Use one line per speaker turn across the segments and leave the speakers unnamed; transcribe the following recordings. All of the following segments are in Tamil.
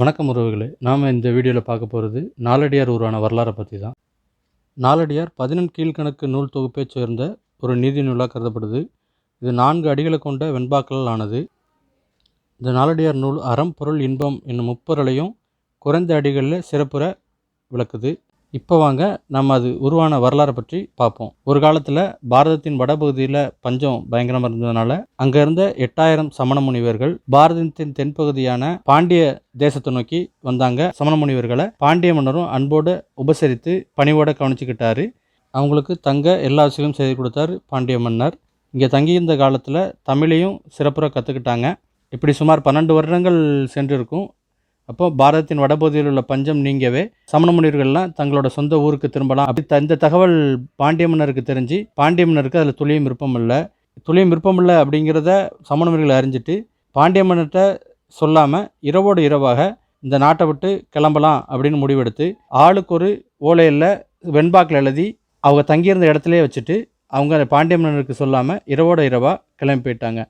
வணக்கம் உறவுகளே, நாம் இந்த வீடியோவில் பார்க்க போகிறது நாலடியார் உருவான வரலாறை பற்றி தான். நாலடியார் 11 கீழ்கணக்கு நூல் தொகுப்பைச் சேர்ந்த ஒரு நீதி நூலாக கருதப்படுது. இது 4 அடிகளை கொண்ட வெண்பாக்களால் ஆனது. இந்த நாலடியார் நூல் அறம், பொருள், இன்பம் என்னும் முப்பொருளையும் குறைந்த அடிகளில் சிறப்புற விளக்குது. இப்போ வாங்க நம்ம அது உருவான வரலாறை பற்றி பார்ப்போம். ஒரு காலத்தில் பாரதத்தின் வடபகுதியில் பஞ்சம் பயங்கரமாக இருந்ததுனால அங்கே இருந்த 8000 சமண முனிவர்கள் பாரதத்தின் தென்பகுதியான பாண்டிய தேசத்தை நோக்கி வந்தாங்க. சமண முனிவர்களை பாண்டிய மன்னரும் அன்போடு உபசரித்து பணிவோடு கவனிச்சுக்கிட்டாரு. அவங்களுக்கு தங்க எல்லா வசதியும் செய்து கொடுத்தார் பாண்டிய மன்னர். இங்கே தங்கியிருந்த காலத்தில் தமிழையும் சிறப்புற கற்றுக்கிட்டாங்க. இப்படி சுமார் 12 வருடங்கள் சென்றிருக்கும். அப்போ பாரதத்தின் வடபகுதியில் உள்ள பஞ்சம் நீங்கவே சமண முனிவர்கள்லாம் தங்களோட சொந்த ஊருக்கு திரும்பலாம். அப்படி இந்த தகவல் பாண்டிய மன்னருக்கு தெரிஞ்சு, பாண்டிய மன்னருக்கு அதில் துளியும் விருப்பம் இல்லை அப்படிங்கிறத சமண முனிவர்கள் அறிஞ்சிட்டு பாண்டிய மன்னர்கிட்ட சொல்லாமல் இரவோடு இரவாக இந்த நாட்டை விட்டு கிளம்பலாம் அப்படின்னு முடிவெடுத்து ஆளுக்கு ஒரு ஓலையில் வெண்பாக்கில் எழுதி அவங்க தங்கியிருந்த இடத்துலையே வச்சுட்டு அவங்க பாண்டிய மன்னருக்கு சொல்லாமல் இரவோடு இரவாக கிளம்பி போயிட்டாங்க.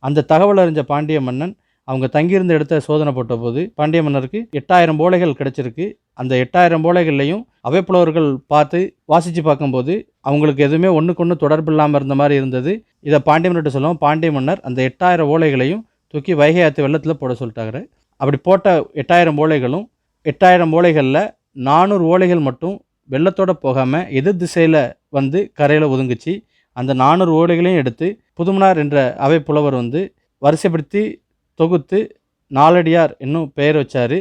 அந்த தகவல் அறிஞ்ச பாண்டிய மன்னன் அவங்க தங்கியிருந்த இடத்த சோதனை போட்ட போது பாண்டிய மன்னருக்கு 8000 ஓலைகள் கிடைச்சிருக்கு. அந்த 8000 ஓலைகள்லையும் அவைப்புலவர்கள் பார்த்து வாசித்து பார்க்கும்போது அவங்களுக்கு எதுவுமே ஒன்றுக்கு ஒன்று தொடர்பு இல்லாமல் இருந்த மாதிரி இருந்தது. இதை பாண்டிய மன்னர்கிட்ட சொல்லுவோம். பாண்டிய மன்னர் அந்த 8000 ஓலைகளையும் தூக்கி வைகை ஆற்று வெள்ளத்தில் போட சொல்லிட்டாங்க. அப்படி போட்ட 8000 ஓலைகளும் 8000 ஓலைகளில் 400 ஓலைகள் மட்டும் வெள்ளத்தோடு போகாமல் எதிர் திசையில் வந்து கரையில் ஒதுங்குச்சு. அந்த 400 ஓலைகளையும் எடுத்து புதுமனார் என்ற அவை புலவர் வரிசைப்படுத்தி தொகுத்து நாலடியார் என்னும் பெயர் வச்சார்.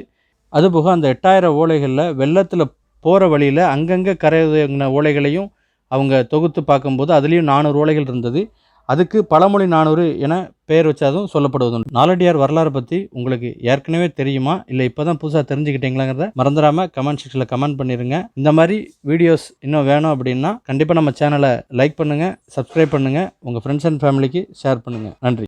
அதுபோக அந்த 8000 ஓலைகளில் வெள்ளத்தில் போகிற வழியில் அங்கங்கே கரையின ஓலைகளையும் அவங்க தொகுத்து பார்க்கும்போது அதுலேயும் 400 ஓலைகள் இருந்தது. அதுக்கு பழமொழி 400 என பெயர் வச்சதும் சொல்லப்படுவது. நாலடியார் வரலாறு பற்றி உங்களுக்கு ஏற்கனவே தெரியுமா, இல்லை இப்போ தான் புதுசாக தெரிஞ்சுக்கிட்டீங்களாங்கிறத மறந்துடாமல் கமெண்ட் செக்ஷனில் கமெண்ட் பண்ணிடுங்க. இந்த மாதிரி வீடியோஸ் இன்னும் வேணும் அப்படின்னா கண்டிப்பாக நம்ம சேனலை லைக் பண்ணுங்கள், சப்ஸ்கிரைப் பண்ணுங்கள், உங்கள் ஃப்ரெண்ட்ஸ் அண்ட் ஃபேமிலிக்கு ஷேர் பண்ணுங்கள். நன்றி.